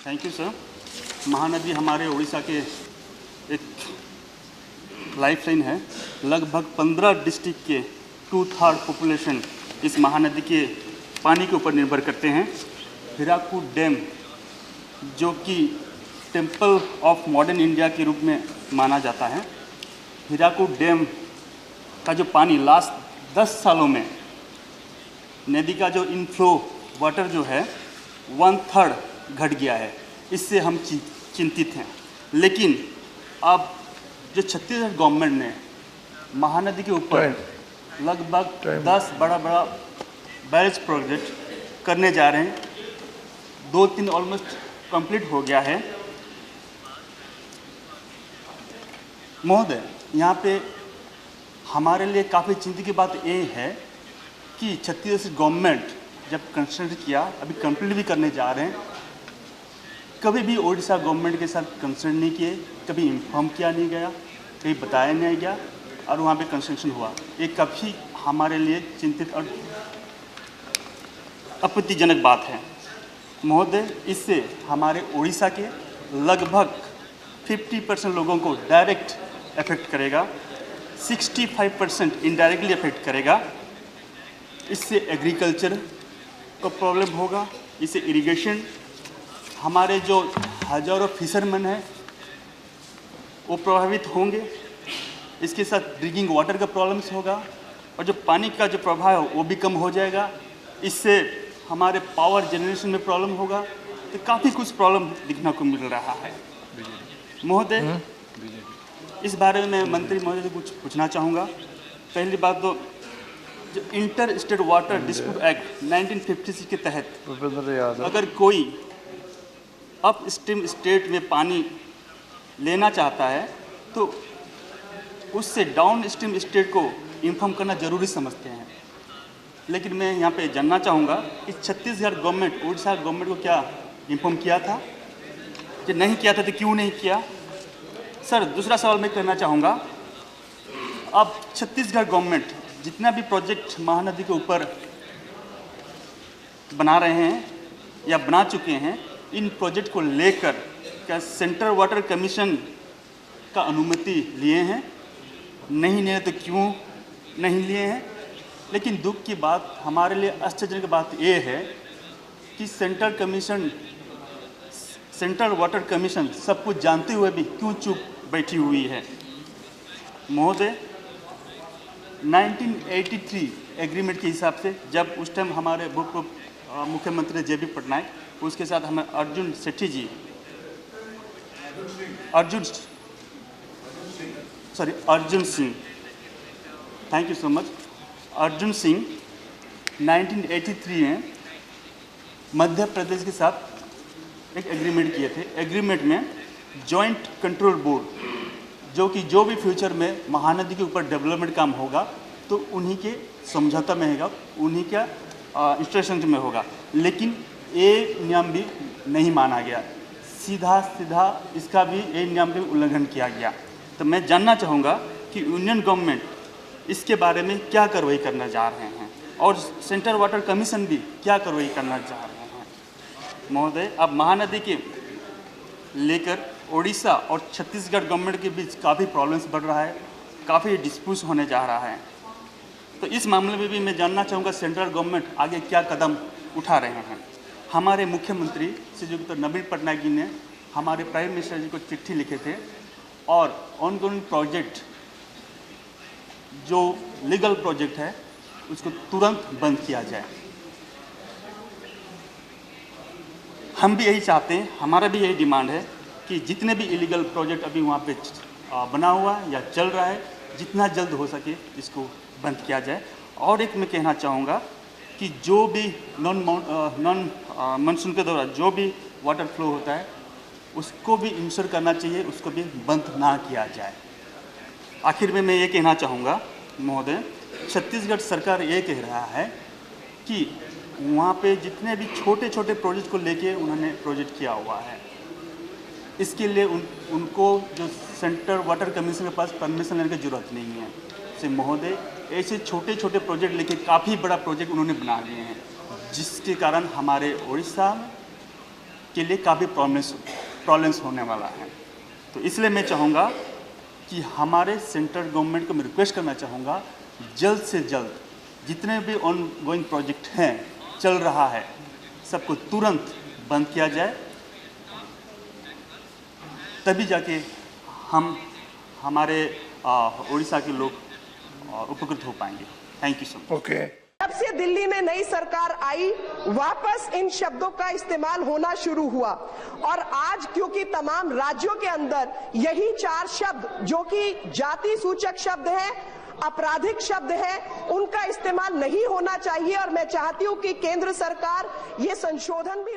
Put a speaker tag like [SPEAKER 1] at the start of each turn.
[SPEAKER 1] Thank you sir. Mahanadi हमारे उड़ीसा के एक लाइफलाइन है। लगभग 15 डिस्ट्रिक्ट के 2/3 पॉपुलेशन इस महानदी के पानी के ऊपर निर्भर करते हैं। हीराकुद डैम, जो कि टेम्पल ऑफ मॉडर्न इंडिया के रूप में माना जाता है, हीराकुद डैम का जो पानी लास्ट 10 सालों में नदी का जो इनफ्लो वाटर जो है 1/3 घट गया है। इससे हम चिंतित हैं। लेकिन अब जो छत्तीसगढ़ गवर्नमेंट ने महानदी के ऊपर लगभग 10 बड़ा बैरेज प्रोजेक्ट करने जा रहे हैं। 2-3 ऑलमोस्ट कंप्लीट हो गया है। महोदय, यहाँ पे हमारे लिए काफ़ी चिंता की बात ये है कि छत्तीसगढ़ गवर्नमेंट जब कंस्ट्रक्ट किया, अभी कंप्लीट भी करने जा रहे हैं, कभी भी उड़ीसा गवर्नमेंट के साथ कंसल्ट नहीं किए, कभी इन्फॉर्म किया नहीं गया, कहीं बताया नहीं गया और वहाँ पे कंस्ट्रक्शन हुआ। ये काफ़ी हमारे लिए चिंतित और आपत्तिजनक बात है। महोदय, इससे हमारे उड़ीसा के लगभग 50% लोगों को डायरेक्ट इफेक्ट करेगा, 65% इनडायरेक्टली इफेक्ट करेगा। इससे एग्रीकल्चर का प्रॉब्लम होगा, इससे इरिगेशन, हमारे जो हज़ारों फिशरमैन हैं वो प्रभावित होंगे। इसके साथ ड्रिंकिंग वाटर का प्रॉब्लम्स होगा और जो पानी का जो प्रभाव है वो भी कम हो जाएगा। इससे हमारे पावर जनरेशन में प्रॉब्लम होगा। तो काफ़ी कुछ प्रॉब्लम दिखने को मिल रहा है। महोदय, इस बारे में मैं मंत्री महोदय से कुछ पूछना चाहूँगा। पहली बात तो जो inter state water dispute act 1956 के तहत अगर कोई अप स्ट्रीम स्टेट में पानी लेना चाहता है तो उससे डाउन स्ट्रीम स्टेट को इन्फॉर्म करना ज़रूरी समझते हैं। लेकिन मैं यहाँ पे जानना चाहूँगा कि छत्तीसगढ़ गवर्नमेंट उड़ीसा गवर्नमेंट को क्या इन्फॉर्म किया था? कि नहीं किया था तो क्यों नहीं किया? सर, दूसरा सवाल मैं करना चाहूँगा, अब छत्तीसगढ़ गवर्नमेंट जितना भी प्रोजेक्ट महानदी के ऊपर बना रहे हैं या बना चुके हैं, इन प्रोजेक्ट को लेकर क्या सेंट्रल वाटर कमीशन का अनुमति लिए हैं? नहीं लिए तो क्यों नहीं लिए हैं? लेकिन दुख की बात, हमारे लिए आश्चर्यजनक बात ये है कि सेंट्रल वाटर कमीशन सब कुछ जानते हुए भी क्यों चुप बैठी हुई है? महोदय, 1983 एग्रीमेंट के हिसाब से, जब उस टाइम हमारे मुख्यमंत्री जे.बी. पटनायक, उसके साथ हमें Arjun Singh, thank you so much, Arjun Singh 1983 में मध्य प्रदेश के साथ एक एग्रीमेंट किए थे। एग्रीमेंट में जॉइंट कंट्रोल बोर्ड, जो कि जो भी फ्यूचर में महानदी के ऊपर डेवलपमेंट काम होगा तो उन्हीं के समझौता में होगा, उन्हीं का इंस्ट्रक्शन में होगा। लेकिन ये नियम भी नहीं माना गया, सीधा इसका भी ये नियम भी उल्लंघन किया गया। तो मैं जानना चाहूँगा कि यूनियन गवर्नमेंट इसके बारे में क्या कार्रवाई करना जा रहे हैं और सेंट्रल वाटर कमीशन भी क्या कार्रवाई करना जा रहे हैं? महोदय, अब महानदी के लेकर उड़ीसा और छत्तीसगढ़ गवर्नमेंट के बीच काफ़ी प्रॉब्लम्स बढ़ रहा है, काफ़ी डिस्प्यूट होने जा रहा है। तो इस मामले में भी मैं जानना चाहूँगा सेंट्रल गवर्नमेंट आगे क्या कदम उठा रहे हैं? हमारे मुख्यमंत्री श्री डॉक्टर नवीन पटनायक जी ने हमारे प्राइम मिनिस्टर जी को चिट्ठी लिखे थे और ऑनगोइंग प्रोजेक्ट जो लीगल प्रोजेक्ट है उसको तुरंत बंद किया जाए। हम भी यही चाहते हैं, हमारा भी यही डिमांड है कि जितने भी इलीगल प्रोजेक्ट अभी वहाँ पे बना हुआ है या चल रहा है, जितना जल्द हो सके इसको बंद किया जाए। और एक मैं कहना चाहूँगा कि जो भी नॉन मानसून के दौरान जो भी वाटर फ्लो होता है उसको भी इंश्योर करना चाहिए, उसको भी बंद ना किया जाए। आखिर में मैं ये कहना चाहूँगा महोदय, छत्तीसगढ़ सरकार ये कह रहा है कि वहाँ पे जितने भी छोटे छोटे प्रोजेक्ट को लेके उन्होंने प्रोजेक्ट किया हुआ है, इसके लिए उनको जो सेंट्रल वाटर कमीशन के पास परमिशन लेने की ज़रूरत नहीं है। से महोदय, ऐसे छोटे छोटे प्रोजेक्ट लेके काफ़ी बड़ा प्रोजेक्ट उन्होंने बना लिए हैं, जिसके कारण हमारे उड़ीसा के लिए काफ़ी प्रॉब्लम्स होने वाला है। तो इसलिए मैं चाहूँगा कि हमारे सेंट्रल गवर्नमेंट को मैं रिक्वेस्ट करना चाहूँगा, जल्द से जल्द जितने भी ऑन गोइंग प्रोजेक्ट हैं, चल रहा है, सबको तुरंत बंद किया जाए, तभी जाके हमारे उड़ीसा के लोग उपकृत हो पाएंगे। Thank you so much.
[SPEAKER 2] Okay.
[SPEAKER 3] जब से दिल्ली में नई सरकार आई, वापस इन शब्दों का इस्तेमाल होना शुरू हुआ और आज क्योंकि तमाम राज्यों के अंदर यही 4 शब्द जो कि जाति सूचक शब्द है, आपराधिक शब्द है, उनका इस्तेमाल नहीं होना चाहिए और मैं चाहती हूं कि केंद्र सरकार ये संशोधन भी